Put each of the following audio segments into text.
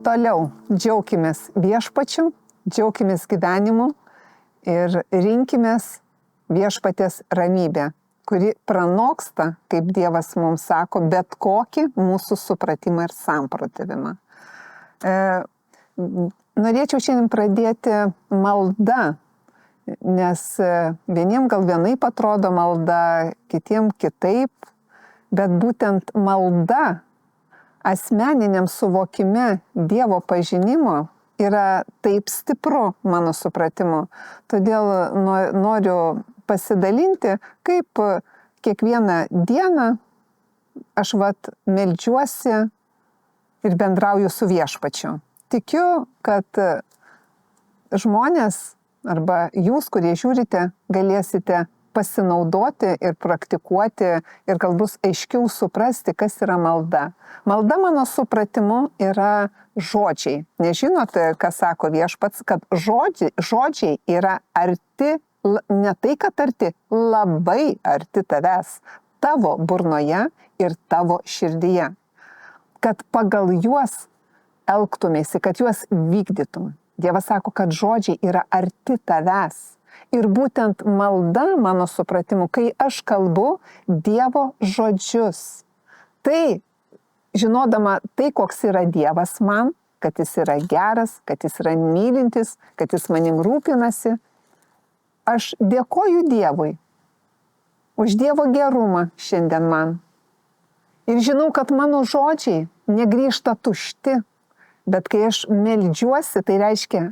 Toliau džiaukimės viešpačiu, džiaukimės gyvenimu ir rinkimės viešpatės ramybę, kuri pranoksta, kaip Dievas mums sako, bet kokį mūsų supratimą ir samprotavimą. Norėčiau šiandien pradėti malda, nes vieniem gal vienaip atrodo malda, kitiem kitaip, bet būtent malda asmeniniam suvokime Dievo pažinimo yra taip stipru mano supratimu. Todėl noriu pasidalinti, kaip kiekvieną dieną aš meldžiuosi ir bendrauju su viešpačiu. Tikiu, kad žmonės arba jūs, kurie žiūrite, galėsite pasinaudoti ir praktikuoti ir gal bus aiškiau suprasti, kas yra malda. Malda mano supratimu yra žodžiai. Nežinote, ką sako viešpats, kad žodžiai yra arti, ne tai, kad arti, labai arti tavęs, tavo burnoje ir tavo širdyje. Kad pagal juos elgtumėsi, kad juos vykdytum. Dievas sako, kad žodžiai yra arti tavęs. Ir būtent malda, mano supratimu, kai aš kalbu Dievo žodžius, tai žinodama tai, koks yra Dievas man, kad jis yra geras, kad jis yra mylintis, kad jis manim rūpinasi, aš dėkoju Dievui už Dievo gerumą šiandien man. Ir žinau, kad mano žodžiai negrįžta tušti, bet kai aš meldžiuosi, tai reiškia,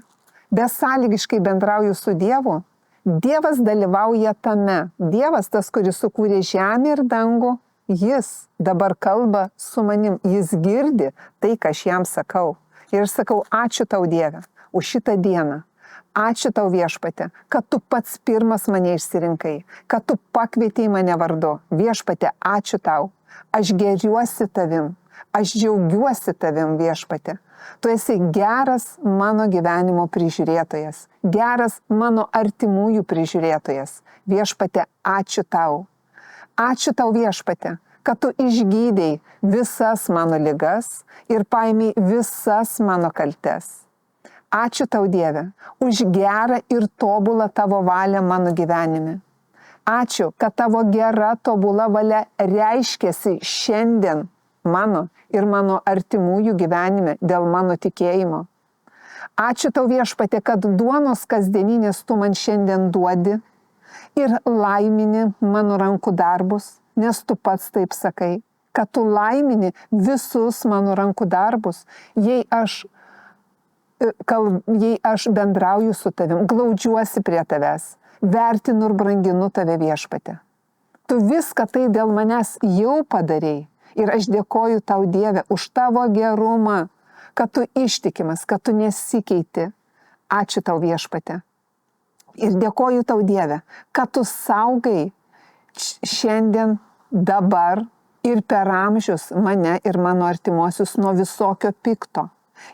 besąlygiškai bendrauju su Dievu, Dievas dalyvauja tame. Dievas, tas, kuris sukūrė žemę ir dangų, jis dabar kalba su manim, jis girdi tai, ką aš jam sakau. Ir aš sakau, ačiū tau Dieve už šitą dieną. Ačiū tau viešpate, kad tu pats pirmas mane išsirinkai, kad tu pakvietei mane vardu. Viešpate, ačiū tau. Aš geriuosi tavim, aš džiaugiuosi tavim viešpate. Tu esi geras mano gyvenimo prižiūrėtojas, geras mano artimųjų prižiūrėtojas. Viešpate, ačiū tau. Ačiū tau viešpate, kad tu išgydei visas mano ligas ir paėmei visas mano kaltes. Ačiū tau Dieve už gerą ir tobulą tavo valią mano gyvenime. Ačiū, kad tavo gera tobula valia reiškiasi šiandien mano ir mano artimųjų gyvenime dėl mano tikėjimo. Ačiū tau viešpate, kad duonos kasdieninės tu man šiandien duodi ir laimini mano rankų darbus, nes tu pats taip sakai, kad tu laimini visus mano rankų darbus, jei aš bendrauju su tavim, glaudžiuosi prie tavęs, vertinu ir branginu tave viešpate. Tu viską tai dėl manęs jau padarei. Ir aš dėkoju tau Dieve už tavo gerumą, kad tu ištikimas, kad tu nesikeiti. Ačiū tau viešpate. Ir dėkoju tau Dieve, kad tu saugai šiandien, dabar ir per amžius mane ir mano artimuosius nuo visokio pikto.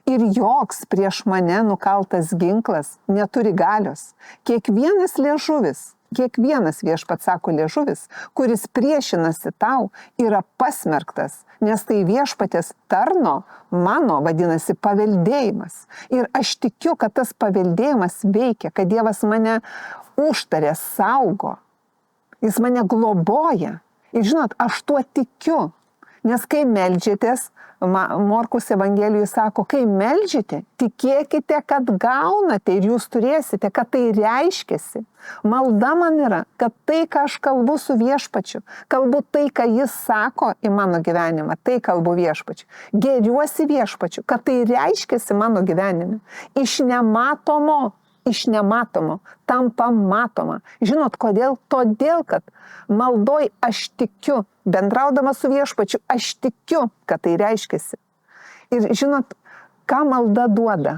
Ir joks prieš mane nukaltas ginklas neturi galios. Kiekvienas liežuvis, kiekvienas viešpats sako liežuvis, kuris priešinasi tau, yra pasmerktas, nes tai viešpatės tarno mano vadinasi paveldėjimas. Ir aš tikiu, kad tas paveldėjimas veikia, kad Dievas mane užtarė, saugo, jis mane globoja. Ir žinot, aš tuo tikiu, nes kai meldžiatės, Morkaus Evangelijoje sako, kai meldžiate, tikėkite, kad gaunate ir jūs turėsite, kad tai reiškiasi. Malda man yra, kad tai, ką aš kalbu su viešpačiu, kalbu tai, ką jis sako į mano gyvenimą, tai kalbu viešpačiu. Geriuosi viešpačiu, kad tai reiškiasi mano gyvenime. Iš nematomo tampa matoma. Žinot, kodėl? Todėl, kad maldoj aš tikiu, bendraudama su viešpačiu, aš tikiu, kad tai reiškiasi. Ir žinot, ką malda duoda?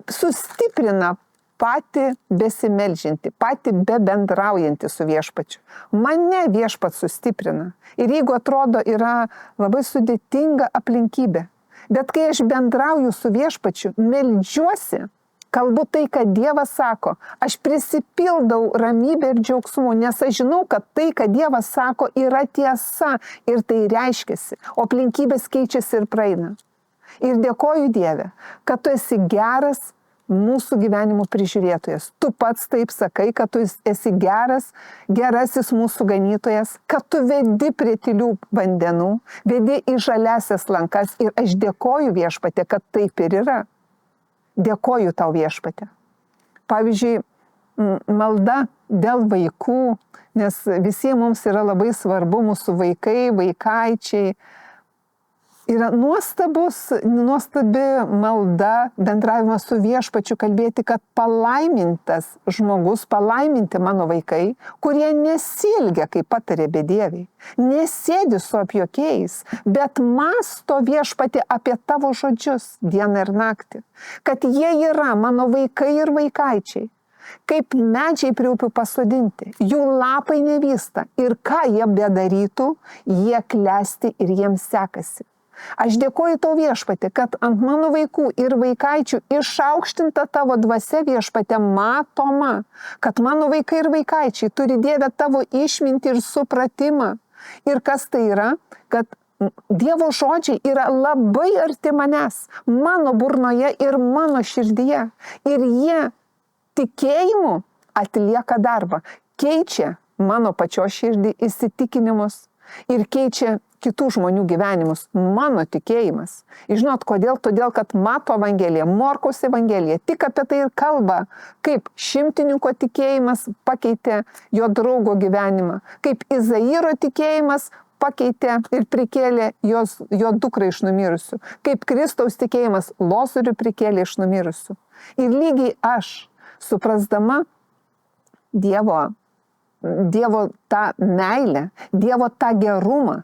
Sustiprina patį besimeldžiantį, patį bebendraujantį su viešpačiu. Mane viešpats sustiprina. Ir jeigu atrodo yra labai sudėtinga aplinkybė, bet kai aš bendrauju su viešpačiu, meldžiuosi, kalbu tai, kad Dievas sako, aš prisipildau ramybę ir džiaugsmu, nes aš žinau, kad tai, kad Dievas sako, yra tiesa ir tai reiškiasi, o aplinkybės keičiasi ir praeina. Ir dėkoju Dieve, kad tu esi geras mūsų gyvenimo prižiūrėtojas. Tu pats taip sakai, kad tu esi gerasis mūsų ganytojas, kad tu vedi prie tylių vandenų, vedi į žaliasias lankas. Ir aš dėkoju Viešpatie, kad taip ir yra. Dėkoju tau Viešpatie. Pavyzdžiui, malda dėl vaikų, nes visiems mums yra labai svarbu mūsų vaikai, vaikaičiai. Yra nuostabi malda, bendravimas su Viešpačiu, kalbėti, kad palaimintas žmogus, palaiminti mano vaikai, kurie nesielgia, kaip patarė bedieviai, nesėdi su apjuokėjais, bet mąsto Viešpatį apie tavo žodžius dieną ir naktį, kad jie yra mano vaikai ir vaikaičiai, kaip medžiai prie upių pasodinti, jų lapai nevysta ir ką jie bedarytų, jie klesti ir jiems sekasi. Aš dėkoju tau Viešpatie, kad ant mano vaikų ir vaikaičių išaukštinta tavo dvasia Viešpatie matoma, kad mano vaikai ir vaikaičiai turi Dieve tavo išmintį ir supratimą. Ir kas tai yra? Kad Dievo žodžiai yra labai arti manęs, mano burnoje ir mano širdyje. Ir jie tikėjimu atlieka darbą, keičia mano pačios širdį įsitikinimus ir keičia kitų žmonių gyvenimus, mano tikėjimas. Ir žinot, kodėl? Todėl, kad Mato Evangelija, Morkaus Evangelija tik apie tai ir kalba, kaip šimtininko tikėjimas pakeitė jo draugo gyvenimą, kaip Izairo tikėjimas pakeitė ir prikėlė jo dukrą iš numirusių, kaip Kristaus tikėjimas Lozorių prikėlė iš numirusių. Ir lygiai aš, suprasdama Dievo tą meilę, Dievo tą gerumą,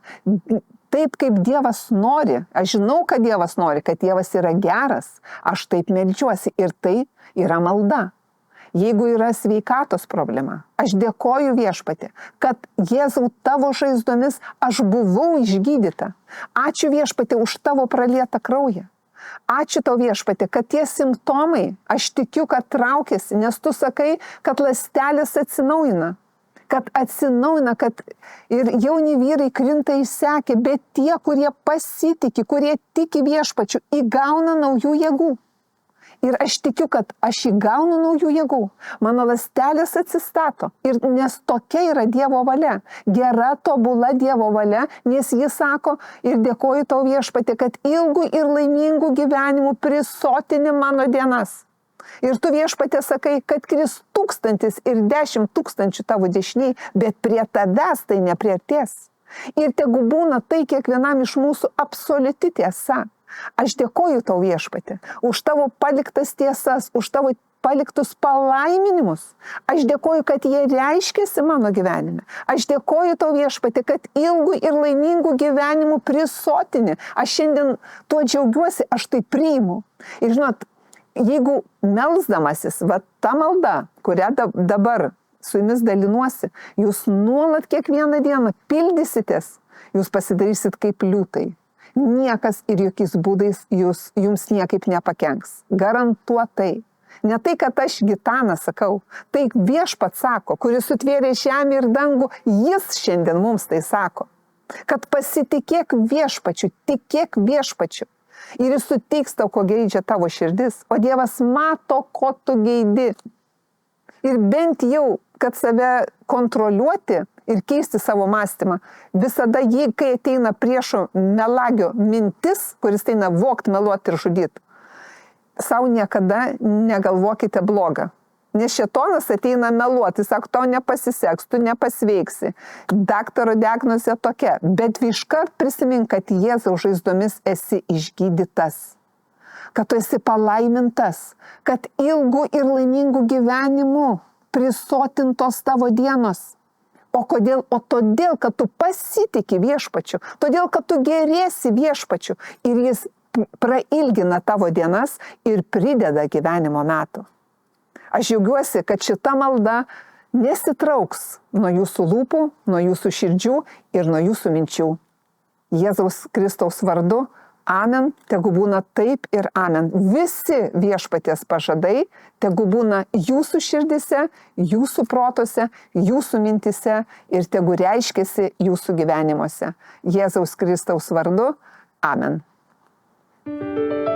taip kaip Dievas nori, aš žinau, kad Dievas nori, kad Dievas yra geras, aš taip meldžiuosi ir tai yra malda. Jeigu yra sveikatos problema, aš dėkoju Viešpatie, kad Jėzau tavo žaizdomis aš buvau išgydyta. Ačiū Viešpatie už tavo pralietą kraują. Ačiū tau Viešpatie, kad tie simptomai, aš tikiu, kad traukiasi, nes tu sakai, kad ląstelės atsinaujina. Kad ir jauni vyrai krinta išsekę, bet tie, kurie pasitiki, kurie tiki Viešpačiu, įgauna naujų jėgų. Ir aš tikiu, kad aš įgaunu naujų jėgų. Mano ląstelės atsistato. Ir nes tokia yra Dievo valia. Gera, tobula Dievo valia, nes jis sako, ir dėkoju tau Viešpatie, kad ilgų ir laimingų gyvenimų prisotini mano dienas. Ir tu Viešpatie sakai, kad kris 1000 ir 10 000 tavo dešiniai, bet prie tavęs tai nepriartės. Ir tegu būna tai kiekvienam iš mūsų absoliuti tiesa. Aš dėkoju tau Viešpatie už tavo paliktas tiesas, už tavo paliktus palaiminimus. Aš dėkoju, kad jie reiškiasi mano gyvenime. Aš dėkoju tau Viešpatie, kad ilgų ir laimingų gyvenimų prisotini. Aš šiandien tuo džiaugiuosi, aš tai priimu. Ir žinot, jeigu melsdamasis, ta malda, kurią dabar su jumis dalinuosi, jūs nuolat kiekvieną dieną pildysitės, jūs pasidarysit kaip liūtai. Niekas ir jokiais būdais jums niekaip nepakenks. Garantuotai. Ne tai, kad aš Gitana sakau, tai Viešpats sako, kuris sutvėrė žemę ir dangų, jis šiandien mums tai sako. Kad pasitikėk Viešpačiu, tikėk Viešpačiu. Ir jis suteiks tau, ko geidžia tavo širdis, o Dievas mato, ko tu geidi. Ir bent jau, kad save kontroliuoti ir keisti savo mąstymą, visada kai ateina priešo melagio mintis, kuris eina vogt, meluoti ir žudyti, sau niekada negalvokite blogą. Nes šėtonas ateina meluoti, sako, tau nepasiseks, tu nepasveiksi. Daktaro diagnozė tokia, bet iškart prisimink, kad Jėzaus žaizdomis esi išgydytas. Kad tu esi palaimintas, kad ilgų ir laimingų gyvenimų prisotintos tavo dienos. O kodėl? O todėl, kad tu pasitiki Viešpačiu, todėl, kad tu gerėsi Viešpačiu ir jis prailgina tavo dienas ir prideda gyvenimo metų. Aš džiaugiuosi, kad šita malda nesitrauks nuo jūsų lūpų, nuo jūsų širdžių ir nuo jūsų minčių. Jėzaus Kristaus vardu, amen, tegu būna taip ir amen. Visi Viešpaties pažadai tegu būna jūsų širdise, jūsų protose, jūsų mintise ir tegu reiškiasi jūsų gyvenimuose. Jėzaus Kristaus vardu, amen. Iki.